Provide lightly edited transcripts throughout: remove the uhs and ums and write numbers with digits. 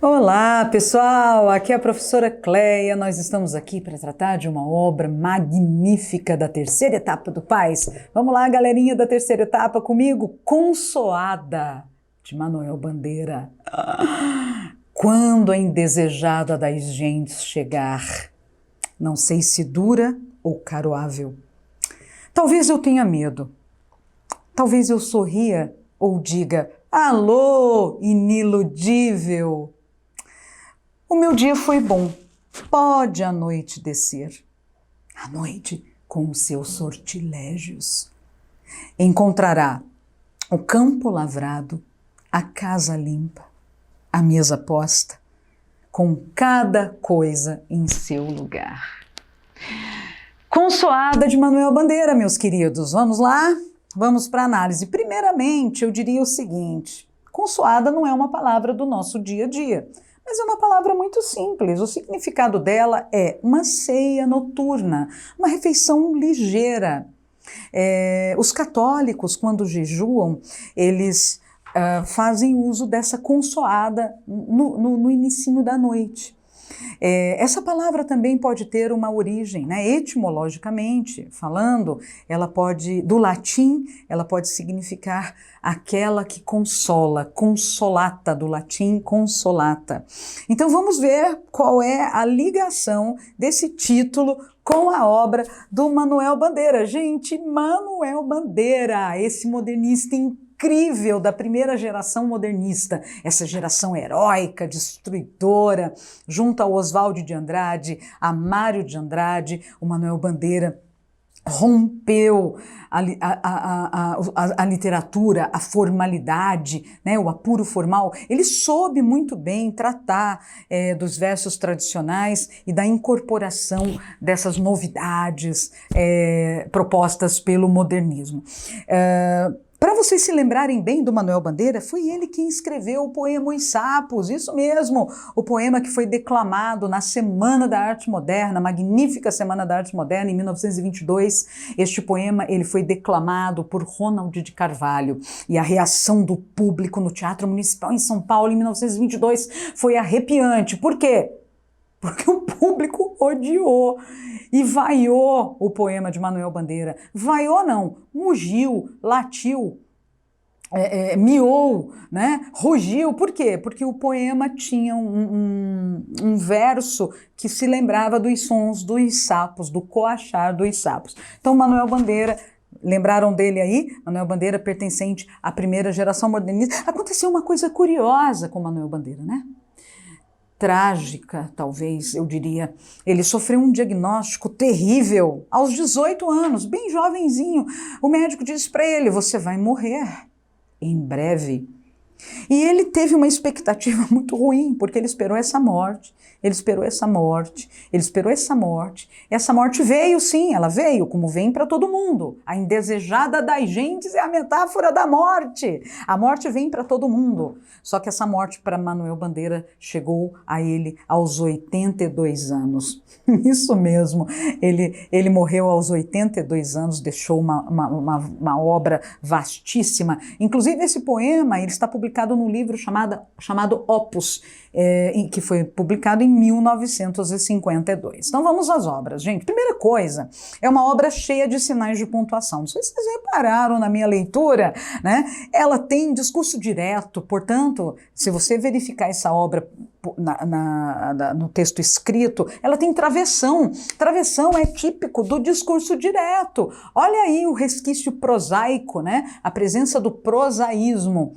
Olá, pessoal! Aqui é a professora Cleia. Nós estamos aqui para tratar de uma obra magnífica da terceira etapa do PAS. Vamos lá, galerinha da terceira etapa, comigo? Consoada, de Manuel Bandeira. Quando a indesejada das gentes chegar, não sei se dura ou caroável. Talvez eu tenha medo. Talvez eu sorria ou diga: alô, iniludível! O meu dia foi bom, pode a noite descer. A noite, com os seus sortilégios, encontrará o campo lavrado, a casa limpa, a mesa posta, com cada coisa em seu lugar. Consoada, de Manuel Bandeira, meus queridos. Vamos lá? Vamos para a análise. Primeiramente, eu diria o seguinte: consoada não é uma palavra do nosso dia a dia, mas é uma palavra muito simples. O significado dela é uma ceia noturna, uma refeição ligeira. Os católicos, quando jejuam, eles fazem uso dessa consoada no inicinho da noite. Essa palavra também pode ter uma origem, né? Etimologicamente falando, ela pode, do latim, ela pode significar aquela que consola, consolata, do latim consolata. Então vamos ver qual é a ligação desse título com a obra do Manuel Bandeira. Gente, Manuel Bandeira, esse modernista incrível da primeira geração modernista, essa geração heróica, destruidora, junto ao Oswald de Andrade, a Mário de Andrade, o Manuel Bandeira rompeu a literatura, a formalidade, né, o apuro formal. Ele soube muito bem tratar dos versos tradicionais e da incorporação dessas novidades propostas pelo modernismo. Para vocês se lembrarem bem do Manuel Bandeira, foi ele quem escreveu o poema Os Sapos, isso mesmo, o poema que foi declamado na Semana da Arte Moderna, magnífica Semana da Arte Moderna, em 1922. Este poema ele foi declamado por Ronald de Carvalho, e a reação do público no Teatro Municipal em São Paulo, em 1922, foi arrepiante. Por quê? Porque o público odiou e vaiou o poema de Manuel Bandeira. Vaiou não, mugiu, latiu, miou, né? Rugiu. Por quê? Porque o poema tinha um verso que se lembrava dos sons dos sapos, do coachar dos sapos. Então Manuel Bandeira, lembraram dele aí? Manuel Bandeira, pertencente à primeira geração modernista. Aconteceu uma coisa curiosa com Manuel Bandeira, né? Trágica, talvez, eu diria. Ele sofreu um diagnóstico terrível aos 18 anos, bem jovenzinho. O médico disse para ele: você vai morrer em breve. E ele teve uma expectativa muito ruim, porque ele esperou essa morte, ele esperou essa morte, ele esperou essa morte. Essa morte veio, sim, ela veio, como vem para todo mundo. A indesejada das gentes é a metáfora da morte. A morte vem para todo mundo. Só que essa morte para Manuel Bandeira chegou a ele aos 82 anos. Isso mesmo, ele morreu aos 82 anos, deixou uma obra vastíssima. Inclusive esse poema ele está publicado num livro chamado Opus, que foi publicado em 1952. Então vamos às obras, gente. Primeira coisa, é uma obra cheia de sinais de pontuação. Não sei se vocês repararam na minha leitura, né? Ela tem discurso direto, portanto, se você verificar essa obra no texto escrito, ela tem travessão. Travessão é típico do discurso direto. Olha aí o resquício prosaico, né? A presença do prosaísmo.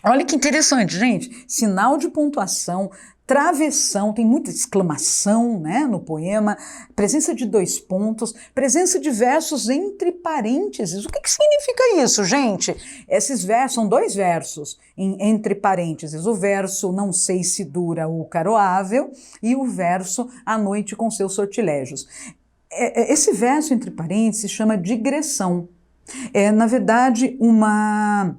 Olha que interessante, gente. Sinal de pontuação, travessão, tem muita exclamação, né, no poema, presença de 2 pontos, presença de versos entre parênteses. O que significa isso, gente? Esses versos são 2 versos entre parênteses. O verso não sei se dura ou caroável e o verso a noite com seus sortilégios. Esse verso entre parênteses se chama digressão. É, na verdade, uma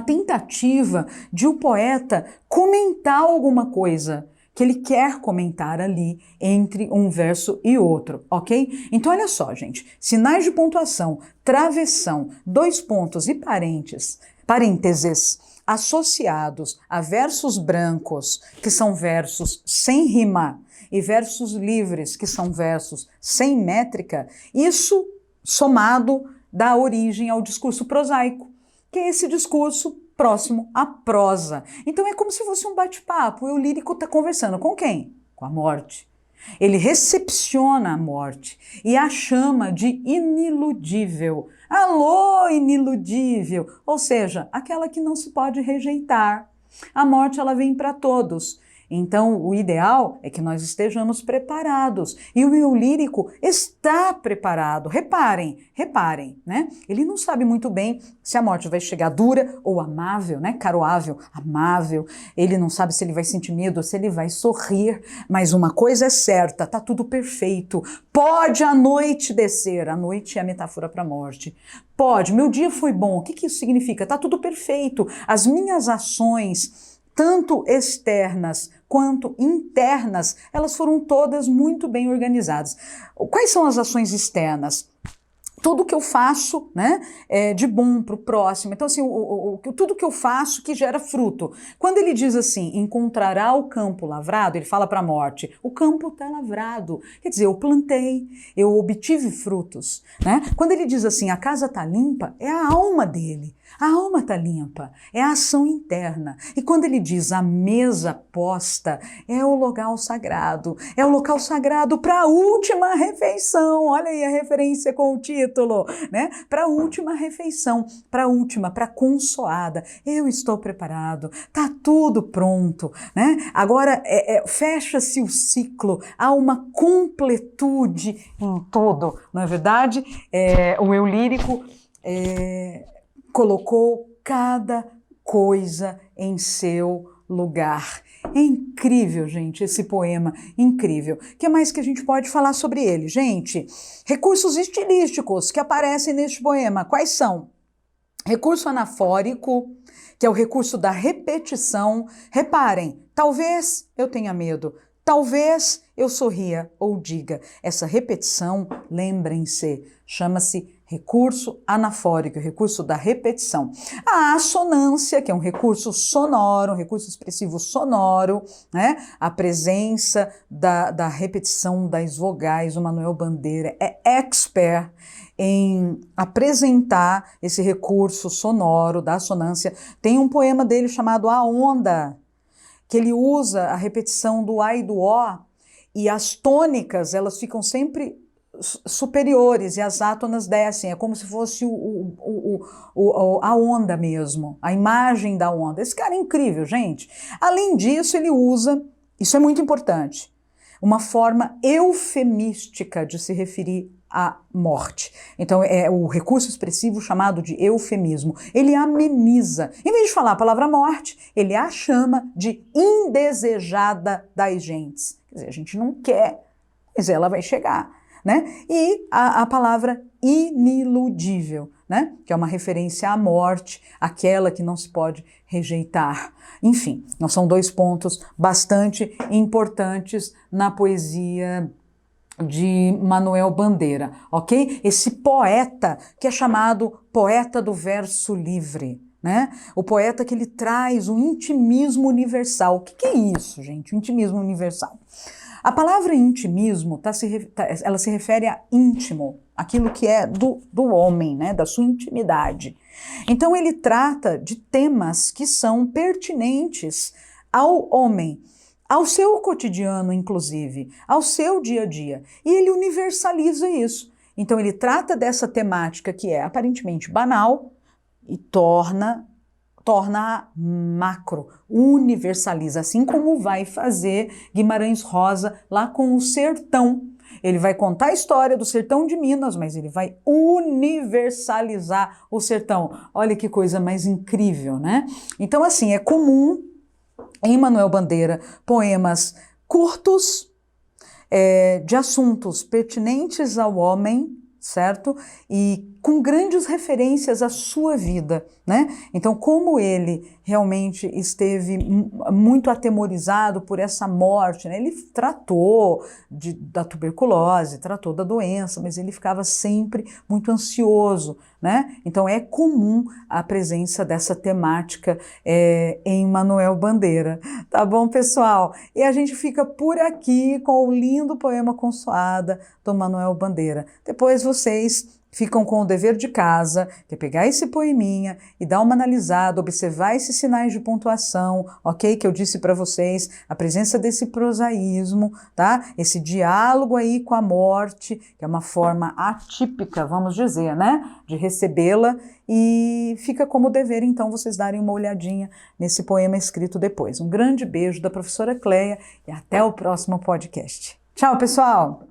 tentativa de o poeta comentar alguma coisa que ele quer comentar ali entre um verso e outro, ok? Então olha só, gente, sinais de pontuação, travessão, 2 pontos e parênteses associados a versos brancos, que são versos sem rima, e versos livres, que são versos sem métrica, isso somado dá origem ao discurso prosaico, que é esse discurso próximo à prosa. Então é como se fosse um bate-papo, o lírico está conversando com quem? Com a morte. Ele recepciona a morte e a chama de iniludível. Alô, iniludível! Ou seja, aquela que não se pode rejeitar. A morte, ela vem para todos. Então, o ideal é que nós estejamos preparados. E o eu lírico está preparado. Reparem, né? Ele não sabe muito bem se a morte vai chegar dura ou amável, né? Caroável, amável. Ele não sabe se ele vai sentir medo ou se ele vai sorrir. Mas uma coisa é certa, tá tudo perfeito. Pode a noite descer. A noite é a metáfora para a morte. Pode, meu dia foi bom. O que isso significa? Tá tudo perfeito. As minhas ações, tanto externas quanto internas, elas foram todas muito bem organizadas. Quais são as ações externas? Tudo que eu faço, né, de bom para o próximo. Então, assim, tudo que eu faço que gera fruto. Quando ele diz assim, encontrará o campo lavrado, ele fala para a morte, o campo está lavrado. Quer dizer, eu plantei, eu obtive frutos, né? Quando ele diz assim, a casa está limpa, é a alma dele. A alma está limpa, é a ação interna. E quando ele diz a mesa posta, é o local sagrado para a última refeição. Olha aí a referência com o título, né? Para a última refeição, para a consoada. Eu estou preparado, tá tudo pronto, né? Agora fecha-se o ciclo, há uma completude em tudo, não é verdade? O eu lírico colocou cada coisa em seu lugar. É incrível, gente, esse poema, incrível. O que mais que a gente pode falar sobre ele? Gente, recursos estilísticos que aparecem neste poema, quais são? Recurso anafórico, que é o recurso da repetição. Reparem, talvez eu tenha medo, talvez eu sorria ou diga. Essa repetição, lembrem-se, chama-se recurso anafórico, recurso da repetição. A assonância, que é um recurso sonoro, um recurso expressivo sonoro, né? A presença da repetição das vogais. O Manuel Bandeira é expert em apresentar esse recurso sonoro da assonância. Tem um poema dele chamado A Onda, que ele usa a repetição do A e do O, e as tônicas, elas ficam sempre superiores e as átonas descem, é como se fosse a onda mesmo, a imagem da onda. Esse cara é incrível, gente. Além disso, ele usa, isso é muito importante, uma forma eufemística de se referir à morte. Então é o recurso expressivo chamado de eufemismo. Ele ameniza. Em vez de falar a palavra morte, ele a chama de indesejada das gentes. Quer dizer, a gente não quer, mas ela vai chegar. Né? E a palavra iniludível, né? Que é uma referência à morte, aquela que não se pode rejeitar. Enfim, são dois pontos bastante importantes na poesia de Manuel Bandeira, ok? Esse poeta que é chamado poeta do verso livre, né? O poeta que ele traz o intimismo universal. O que é isso, gente? O intimismo universal. A palavra intimismo, ela se refere a íntimo, aquilo que é do homem, né, da sua intimidade. Então ele trata de temas que são pertinentes ao homem, ao seu cotidiano, inclusive, ao seu dia a dia. E ele universaliza isso. Então ele trata dessa temática que é aparentemente banal e torna macro, universaliza, assim como vai fazer Guimarães Rosa lá com o sertão. Ele vai contar a história do sertão de Minas, mas ele vai universalizar o sertão. Olha que coisa mais incrível, né? Então, assim, é comum em Manuel Bandeira poemas curtos, de assuntos pertinentes ao homem, certo? E com grandes referências à sua vida, né? Então, como ele realmente esteve muito atemorizado por essa morte, né? Ele tratou da tuberculose, tratou da doença, mas ele ficava sempre muito ansioso, né? Então, é comum a presença dessa temática em Manuel Bandeira. Tá bom, pessoal? E a gente fica por aqui com o lindo poema Consoada, do Manuel Bandeira. Depois vocês ficam com o dever de casa, que é pegar esse poeminha e dar uma analisada, observar esses sinais de pontuação, ok? Que eu disse para vocês, a presença desse prosaísmo, tá? Esse diálogo aí com a morte, que é uma forma atípica, vamos dizer, né? De recebê-la, e fica como dever, então, vocês darem uma olhadinha nesse poema escrito depois. Um grande beijo da professora Cleia e até o próximo podcast. Tchau, pessoal!